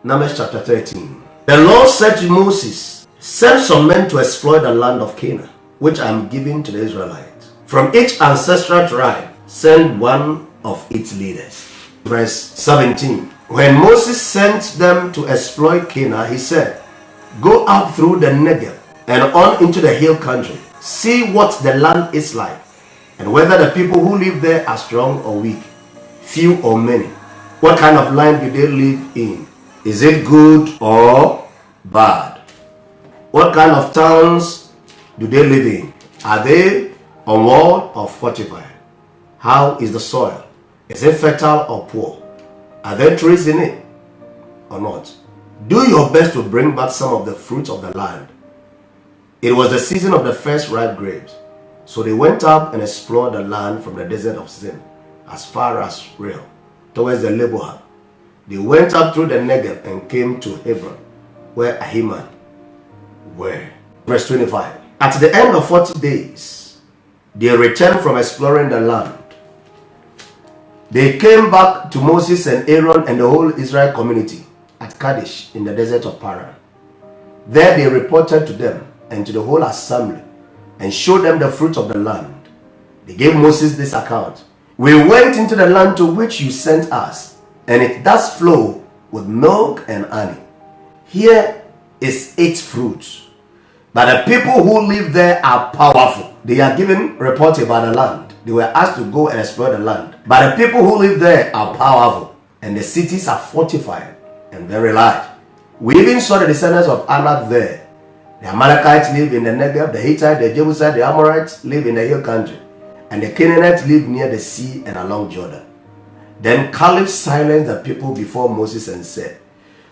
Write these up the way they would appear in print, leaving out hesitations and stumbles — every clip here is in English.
Numbers chapter 13. The Lord said to Moses, send some men to explore the land of Canaan, which I am giving to the Israelites. From each ancestral tribe, send one of its leaders. Verse 17. When Moses sent them to exploit Canaan, he said, go up through the Negev and on into the hill country. See what the land is like, and whether the people who live there are strong or weak, few or many. What kind of land do they live in? Is it good or bad? What kind of towns do they live in? Are they unwalled or fortified? How is the soil? Is it fertile or poor? Are there trees in it or not? Do your best to bring back some of the fruits of the land. It was the season of the first ripe grapes. So they went up and explored the land from the desert of Sin as far as Real, towards the Leboham. They went up through the Negev and came to Hebron, where Ahiman were. Verse 25. At the end of 40 days, they returned from exploring the land. They came back to Moses and Aaron and the whole Israel community at Kadesh in the desert of Paran. There they reported to them and to the whole assembly and showed them the fruit of the land. They gave Moses this account. We went into the land to which you sent us, and it does flow with milk and honey. Here is its fruit. But the people who live there are powerful. They are given report about the land. They were asked to go and explore the land. But the people who live there are powerful, and the cities are fortified and very large. We even saw the descendants of Anak there. The Amalekites live in the Negev, the Hittites, the Jebusites, the Amorites live in the hill country, and the Canaanites live near the sea and along Jordan. Then Caleb silenced the people before Moses and said,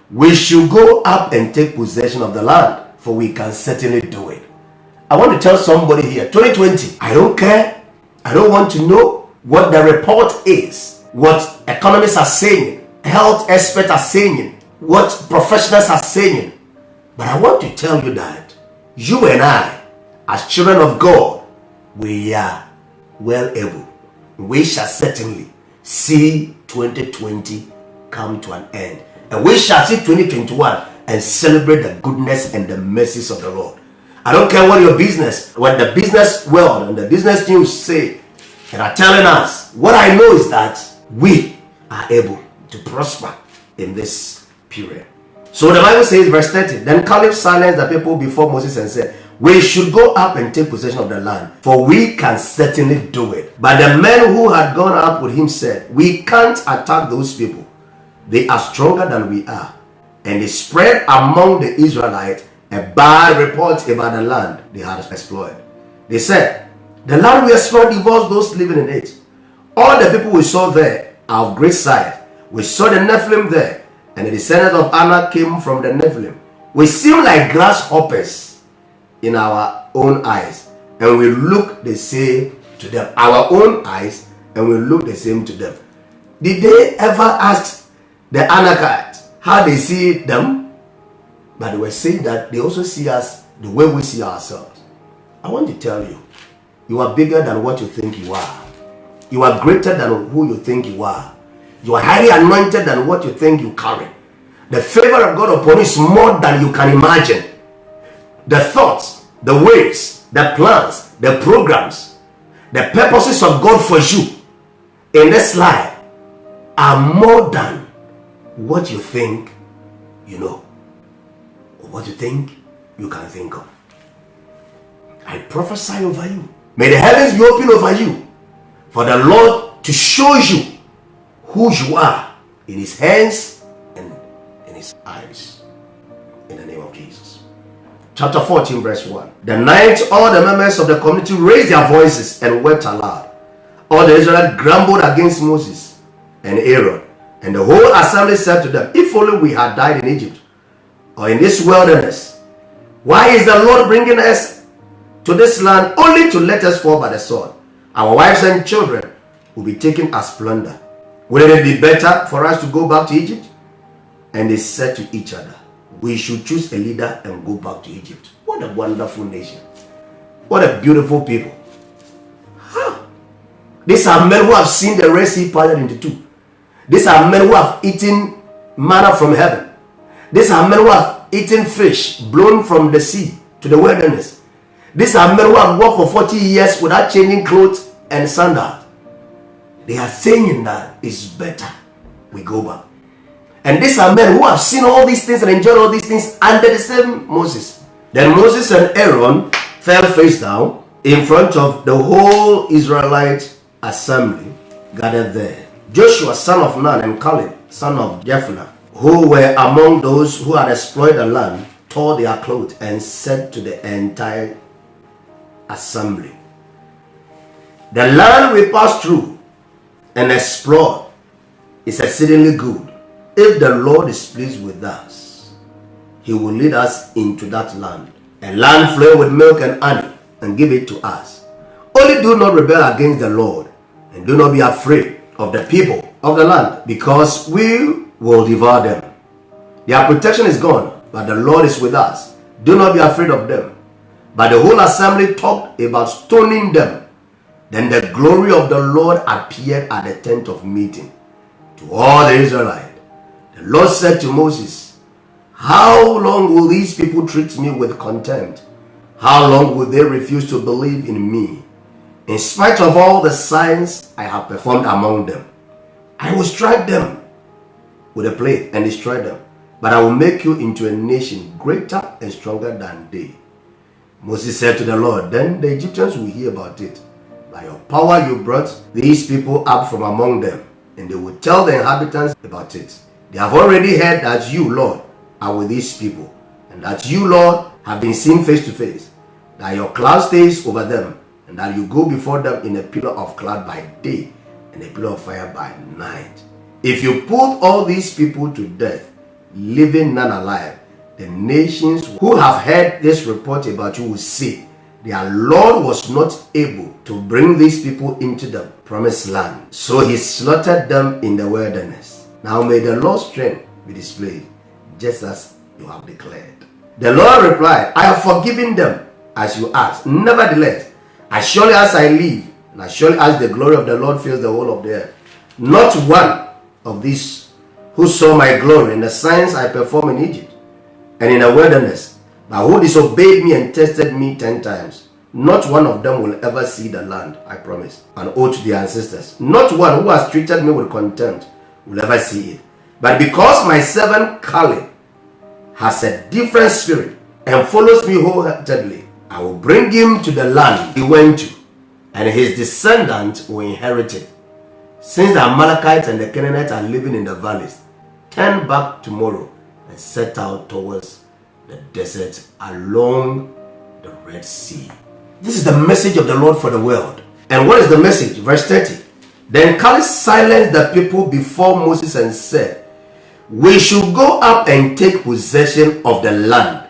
we should go up and take possession of the land, for we can certainly do it. I want to tell somebody here, 2020, I don't care. I don't want to know what the report is, what economists are saying, health experts are saying, what professionals are saying. But I want to tell you that you and I, as children of God, we are well able. We shall certainly see 2020 come to an end. And we shall see 2021 and celebrate the goodness and the mercies of the Lord. I don't care what your business, what the business world and the business news say and are telling us. What I know is that we are able to prosper in this period. So the Bible says, verse 30, then Caleb silenced the people before Moses and said, we should go up and take possession of the land, for we can certainly do it. But the men who had gone up with him said, we can't attack those people. They are stronger than we are. And they spread among the Israelites a bad report about the land they had explored. They said, the land we explored involves those living in it. All the people we saw there are of great size. We saw the Nephilim there, and the descendants of Anak came from the Nephilim. We seem like grasshoppers in our own eyes, and we look the same to them. Our own eyes, and we look the same to them. Did they ever ask the Anakites how they see them? But they were saying that they also see us the way we see ourselves. I want to tell you, you are bigger than what you think you are. You are greater than who you think you are. You are highly anointed than what you think you carry. The favor of God upon you is more than you can imagine. The thoughts, the ways, the plans, the programs, the purposes of God for you in this life are more than what you think you know, or what you think you can think of. I prophesy over you. May the heavens be open over you for the Lord to show you who you are in his hands and in his eyes. In the name of Jesus. Chapter 14 verse 1. The night all the members of the community raised their voices and wept aloud. All the Israelites grumbled against Moses and Aaron. And the whole assembly said to them, if only we had died in Egypt or in this wilderness. Why is the Lord bringing us to this land only to let us fall by the sword? Our wives and children will be taken as plunder. Wouldn't it be better for us to go back to Egypt? And they said to each other, we should choose a leader and go back to Egypt. What a wonderful nation. What a beautiful people. Huh. These are men who have seen the Red Sea parted into two. These are men who have eaten manna from heaven. These are men who have eaten fish blown from the sea to the wilderness. These are men who have walked for 40 years without changing clothes and sandals. They are saying that it's better we go back. And these are men who have seen all these things and enjoyed all these things under the same Moses. Then Moses and Aaron fell face down in front of the whole Israelite assembly gathered there. Joshua, son of Nun, and Caleb, son of Jephunneh, who were among those who had explored the land, tore their clothes and said to the entire assembly, "The land we passed through and explored is exceedingly good. If the Lord is pleased with us, He will lead us into that land, a land flowing with milk and honey, and give it to us. Only do not rebel against the Lord, and do not be afraid of the people of the land, because we will devour them. Their protection is gone, but the Lord is with us. Do not be afraid of them." But the whole assembly talked about stoning them. Then the glory of the Lord appeared at the tent of meeting to all the Israelites. The Lord said to Moses, "How long will these people treat me with contempt? How long will they refuse to believe in me? In spite of all the signs I have performed among them, I will strike them with a plague and destroy them. But I will make you into a nation greater and stronger than they." Moses said to the Lord, "Then the Egyptians will hear about it. By your power you brought these people up from among them, and they will tell the inhabitants about it. They have already heard that you, Lord, are with these people, and that you, Lord, have been seen face to face, that your cloud stays over them, and that you go before them in a pillar of cloud by day and a pillar of fire by night. If you put all these people to death, living none alive, the nations who have heard this report about you will say, 'Their Lord was not able to bring these people into the promised land, so He slaughtered them in the wilderness.' Now may the Lord's strength be displayed, just as you have declared." The Lord replied, "I have forgiven them as you asked. Nevertheless, as surely as I live, and as surely as the glory of the Lord fills the whole of the earth, not one of these who saw my glory and the signs I performed in Egypt and in the wilderness, but who disobeyed me and tested me 10 times, not one of them will ever see the land I promised, an oath to their ancestors. Not one who has treated me with contempt will ever see it. But because my servant Caleb has a different spirit and follows me wholeheartedly, I will bring him to the land he went to, and his descendants will inherit it. Since the Amalekites and the Canaanites are living in the valleys, turn back tomorrow and set out towards the desert along the Red Sea." This is the message of the Lord for the world. And what is the message? Verse 30. Then Caleb silenced the people before Moses and said, "We should go up and take possession of the land,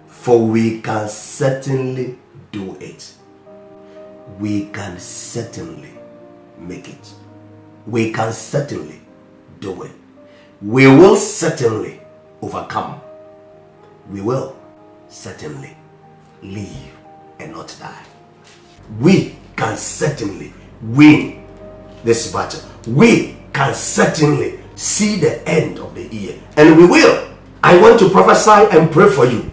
for we can certainly do it." We can certainly make it. We can certainly do it. We will certainly overcome. We will certainly live and not die. We can certainly win this battle. We can certainly see the end of the year, and we will. I want to prophesy and pray for you.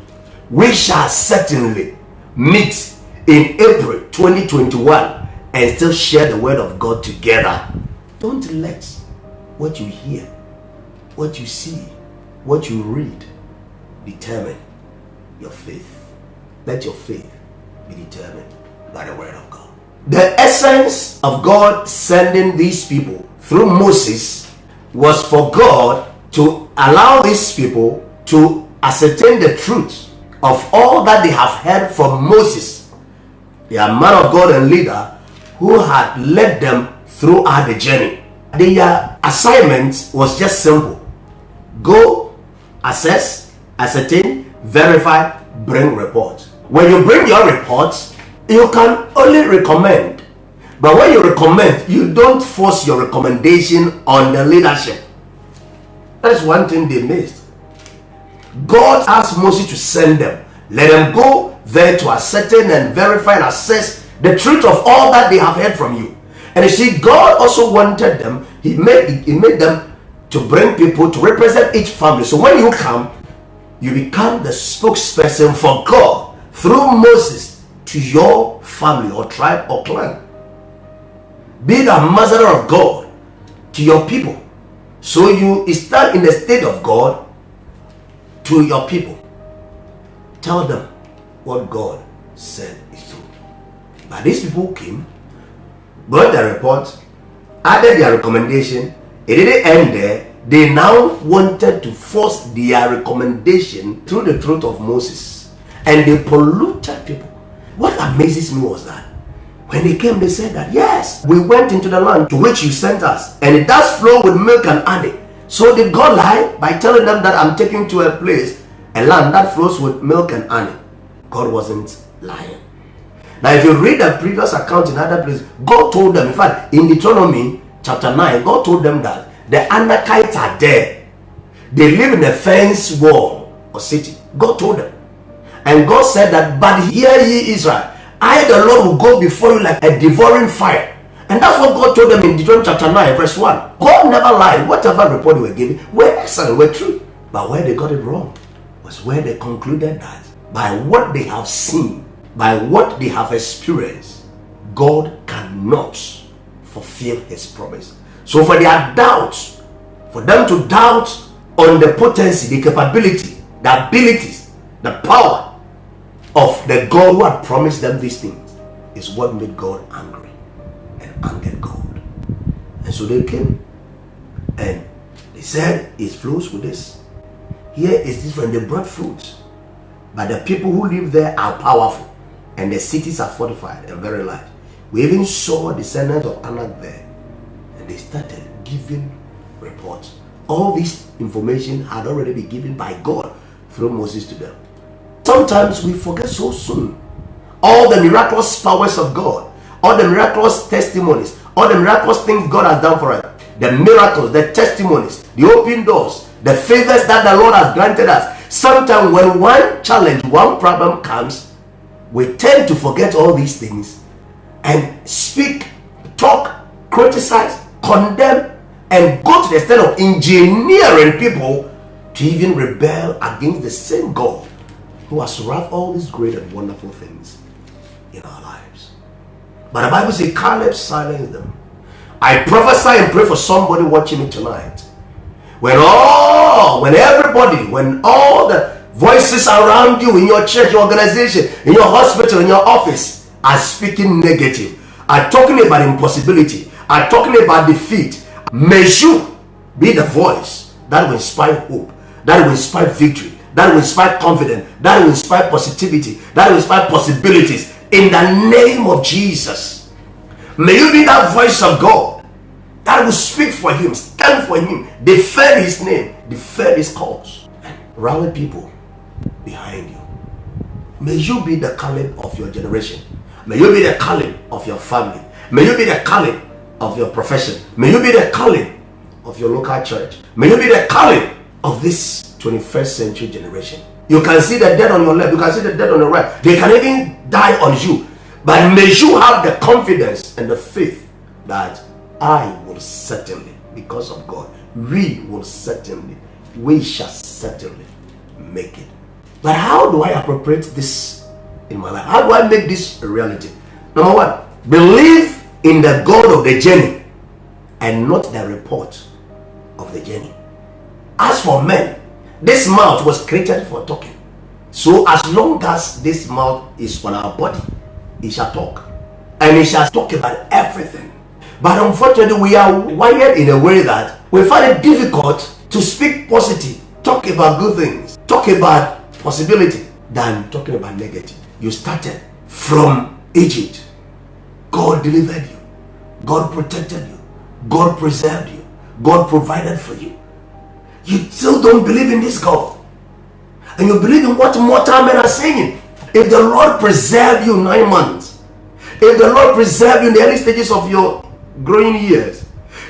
We shall certainly meet in April 2021 and still share the word of God together. Don't let what you hear, what you see, what you read determine your faith. Let your faith be determined by the word of God. The essence of God sending these people through Moses was for God to allow these people to ascertain the truth of all that they have heard from Moses, their man of God and leader, who had led them throughout the journey. Their assignment was just simple: go, assess, ascertain, verify, bring report. When you bring your reports, you can only recommend. But when you recommend, you don't force your recommendation on the leadership. That's one thing they missed. God asked Moses to send them. Let them go there to ascertain and verify and assess the truth of all that they have heard from you. And you see, God also wanted them. He made them to bring people to represent each family. So when you come, you become the spokesperson for God through Moses to your family or tribe or clan. Be the ambassador of God to your people. So you stand in the state of God to your people. Tell them what God said is true. But these people came, brought their report, added their recommendation. It didn't end there. They now wanted to force their recommendation through the throat of Moses. And they polluted people. What amazes me was that when they came, they said that, yes, we went into the land to which you sent us, and it does flow with milk and honey. So did God lie by telling them that I'm taking to a place, a land that flows with milk and honey? God wasn't lying. Now, if you read the previous account in other places, God told them, in fact, in Deuteronomy chapter 9, God told them that the Anakites are there. They live in a fenced wall or city. God told them. And God said that, but hear ye Israel, I the Lord will go before you like a devouring fire. And that's what God told them in Deuteronomy chapter 9 verse 1. God never lied. Whatever report they were giving were excellent, were true. But where they got it wrong was where they concluded that by what they have seen, by what they have experienced, God cannot fulfill his promise. So for their doubts, for them to doubt on the potency, the capability, the abilities, the power of the God who had promised them these things is what made God angry and angered God. And so they came and they said it flows with this. Here is different. They brought fruits, but the people who live there are powerful and the cities are fortified and very large. We even saw descendants of Anak there, and they started giving reports. All this information had already been given by God through Moses to them. Sometimes we forget so soon all the miraculous powers of God, all the miraculous testimonies, all the miraculous things God has done for us, the miracles, the testimonies, the open doors, the favors that the Lord has granted us. Sometimes when one challenge, one problem comes, we tend to forget all these things and speak, talk, criticize, condemn, and go to the extent of engineering people to even rebel against the same God who has wrought all these great and wonderful things in our lives. But the Bible says Caleb silenced them. I prophesy and pray for somebody watching me tonight. When all the voices around you in your church, your organization, in your hospital, in your office are speaking negative, are talking about impossibility, are talking about defeat, may you be the voice that will inspire hope, that will inspire victory, that will inspire confidence, that will inspire positivity, that will inspire possibilities in the name of Jesus. May you be that voice of God that will speak for him, stand for him, defend his name, defend his cause, and rally people behind you. May you be the Caleb of your generation. May you be the Caleb of your family. May you be the Caleb of your profession. May you be the Caleb of your local church. May you be the Caleb of this 21st century generation. You can see the dead on your left, you can see the dead on your right. They can even die on you. But may you have the confidence and the faith that I will certainly, because of God, we shall certainly make it. But how do I appropriate this in my life? How do I make this a reality? Number one, believe in the God of the journey and not the report of the journey. As for men, this mouth was created for talking. So as long as this mouth is on our body, it shall talk. And it shall talk about everything. But unfortunately, we are wired in a way that we find it difficult to speak positive, talk about good things, talk about possibility, than talking about negative. You started from Egypt. God delivered you. God protected you. God preserved you. God provided for you. You still don't believe in this God. And you believe in what mortal men are saying. If the Lord preserved you 9 months, if the Lord preserved you in the early stages of your growing years,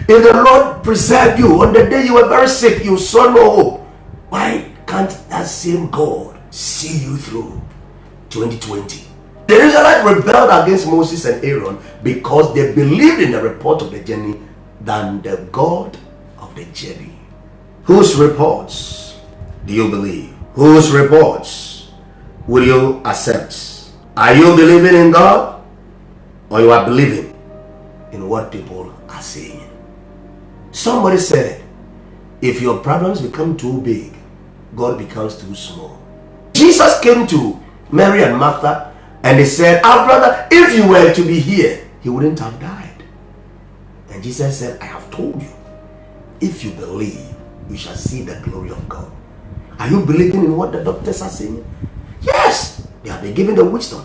if the Lord preserved you on the day you were very sick, you saw no hope, why can't that same God see you through 2020? The Israelites rebelled against Moses and Aaron because they believed in the report of the journey than the God of the journey. Whose reports do you believe? Whose reports will you accept? Are you believing in God, or you are believing in what people are saying? Somebody said, if your problems become too big, God becomes too small. Jesus came to Mary and Martha and they said, our brother, if you were to be here, he wouldn't have died. And Jesus said, I have told you, if you believe, you shall see the glory of God. Are you believing in what the doctors are saying? Yes, they have been given the wisdom.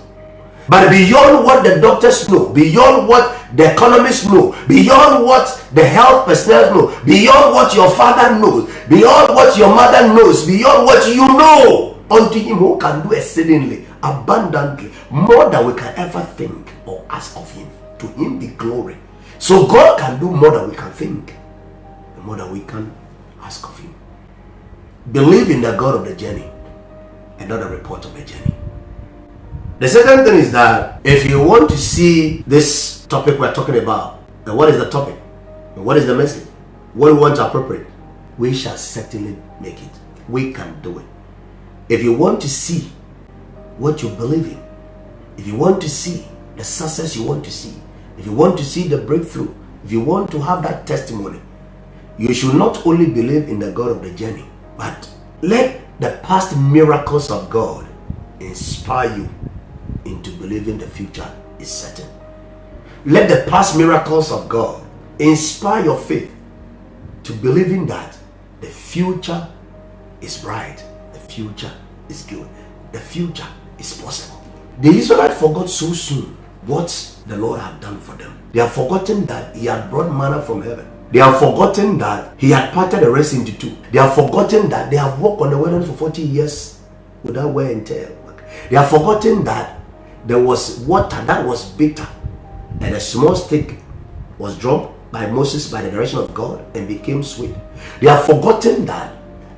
But beyond what the doctors know, beyond what the economists know, beyond what the health personnel know, beyond what your father knows, beyond what your mother knows, beyond what you know, unto him who can do exceedingly, abundantly, more than we can ever think or ask of him. To him be glory. So God can do more than we can think, and more than we can ask of him. Believe in the God of the journey and not the report of the journey. The second thing is that if you want to see this topic we're talking about, and what is the topic? And what is the message? What we want to appropriate? We shall certainly make it. We can do it. If you want to see what you believe in, if you want to see the success you want to see, if you want to see the breakthrough, if you want to have that testimony, you should not only believe in the God of the journey, but let the past miracles of God inspire you into believing the future is certain. Let the past miracles of God inspire your faith to believing that the future is bright, the future is good, the future is possible. The Israelites forgot so soon what the Lord had done for them. They have forgotten that he had brought manna from heaven. They have forgotten that he had parted the rest into two. They have forgotten that they have walked on the wilderness for 40 years without wear and tear. They have forgotten that there was water that was bitter, and a small stick was dropped by Moses by the direction of God and became sweet. They have forgotten that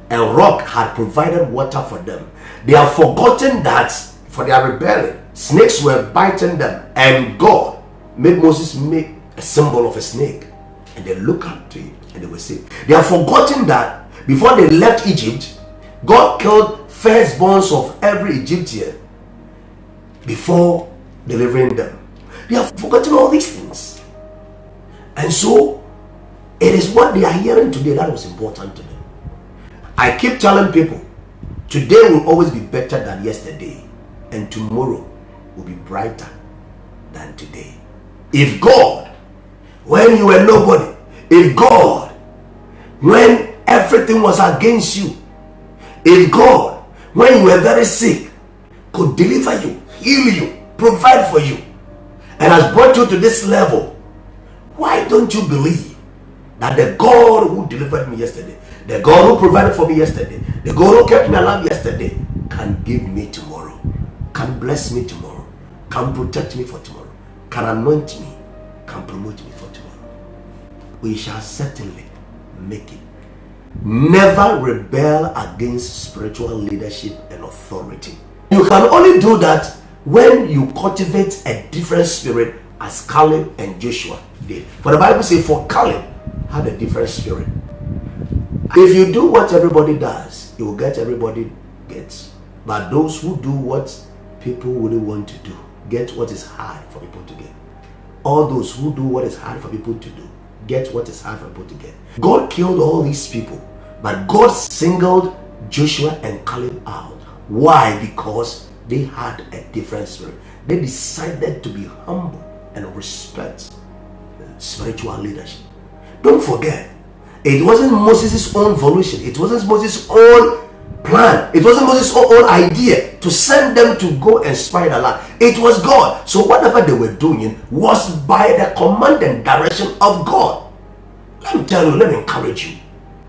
a rock had provided water for them. They have forgotten that for their rebellion, snakes were biting them, and God made Moses make a symbol of a snake, and they looked up to it and they were saved. They have forgotten that before they left Egypt, God killed firstborns of every Egyptian before delivering them. They have forgotten all these things. And so it is what they are hearing today that was important to them. I keep telling people, today will always be better than yesterday, and tomorrow will be brighter than today. If God, when you were nobody, if God, when everything was against you, if God, when you were very sick, could deliver you, heal you, provide for you, and has brought you to this level, why don't you believe that the God who delivered me yesterday, the God who provided for me yesterday, the God who kept me alive yesterday, can give me tomorrow, can bless me tomorrow, can protect me for tomorrow, can anoint me, can promote me for tomorrow? We shall certainly make it. Never rebel against spiritual leadership and authority. You can only do that when you cultivate a different spirit, as Caleb and Joshua did. For the Bible says, for Caleb had a different spirit. If you do what everybody does, you will get everybody gets. But those who do what people wouldn't want to do, get what is hard for people to get. All those who do what is hard for people to do, get what is hard for people to get. God killed all these people, but God singled Joshua and Caleb out. Why? Because they had a different spirit. They decided to be humble and respect spiritual leadership. Don't forget, it wasn't Moses' own volition. It wasn't Moses' own plan. It wasn't Moses' own idea to send them to go and spy the land. It was God. So whatever they were doing was by the command and direction of God. Let me tell you, let me encourage you.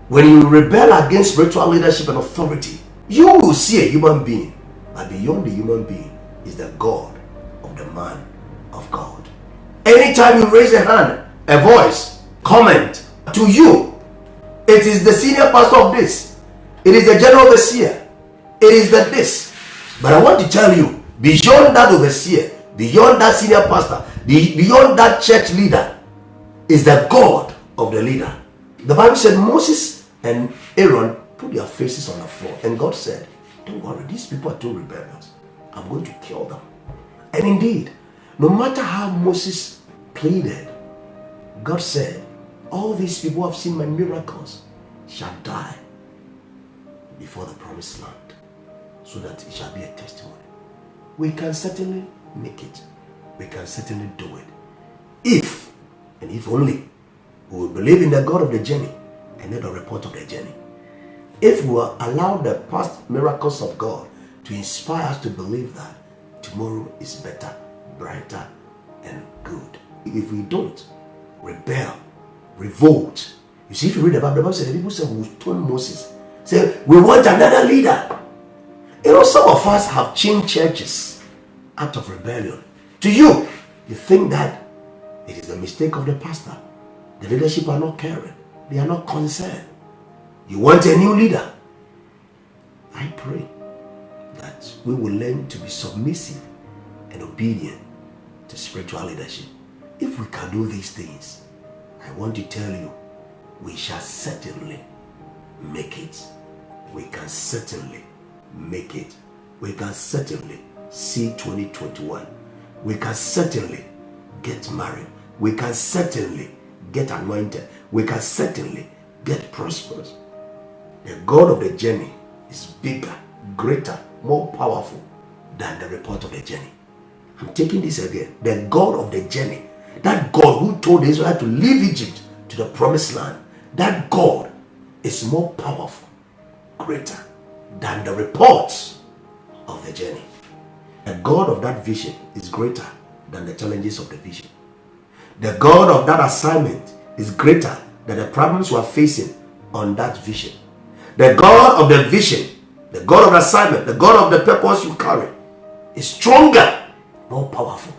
When you rebel against spiritual leadership and authority, you will see a human being. But beyond the human being is the God of the man of God. Anytime you raise a hand, a voice, comment to you, it is the senior pastor of this, it is the general overseer, it is the this. But I want to tell you, beyond that overseer, beyond that senior pastor, beyond that church leader, is the God of the leader. The Bible said Moses and Aaron put their faces on the floor, and God said, don't worry, these people are too rebellious. I'm going to kill them. And indeed, no matter how Moses pleaded, God said, all these people who have seen my miracles shall die before the promised land, so that it shall be a testimony. We can certainly make it. We can certainly do it. If, and if only, we will believe in the God of the journey and not the report of the journey. If we will allow the past miracles of God to inspire us to believe that tomorrow is better, brighter, and good. If we don't rebel, revolt. You see, if you read the Bible says, the people say, we stone Moses. Say, we want another leader. You know, some of us have changed churches out of rebellion. To you, you think that it is the mistake of the pastor. The leadership are not caring. They are not concerned. You want a new leader. I pray that we will learn to be submissive and obedient to spiritual leadership. If we can do these things, I want to tell you, we shall certainly make it. We can certainly make it. We can certainly see 2021. We can certainly get married. We can certainly get anointed. We can certainly get prosperous. The God of the journey is bigger, greater, more powerful than the report of the journey. I'm taking this again. The God of the journey, that God who told Israel to leave Egypt to the promised land, that God is more powerful, greater than the reports of the journey. The God of that vision is greater than the challenges of the vision. The God of that assignment is greater than the problems you are facing on that vision. The God of the vision, the God of the assignment, the God of the purpose you carry is stronger, more powerful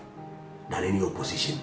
than any opposition.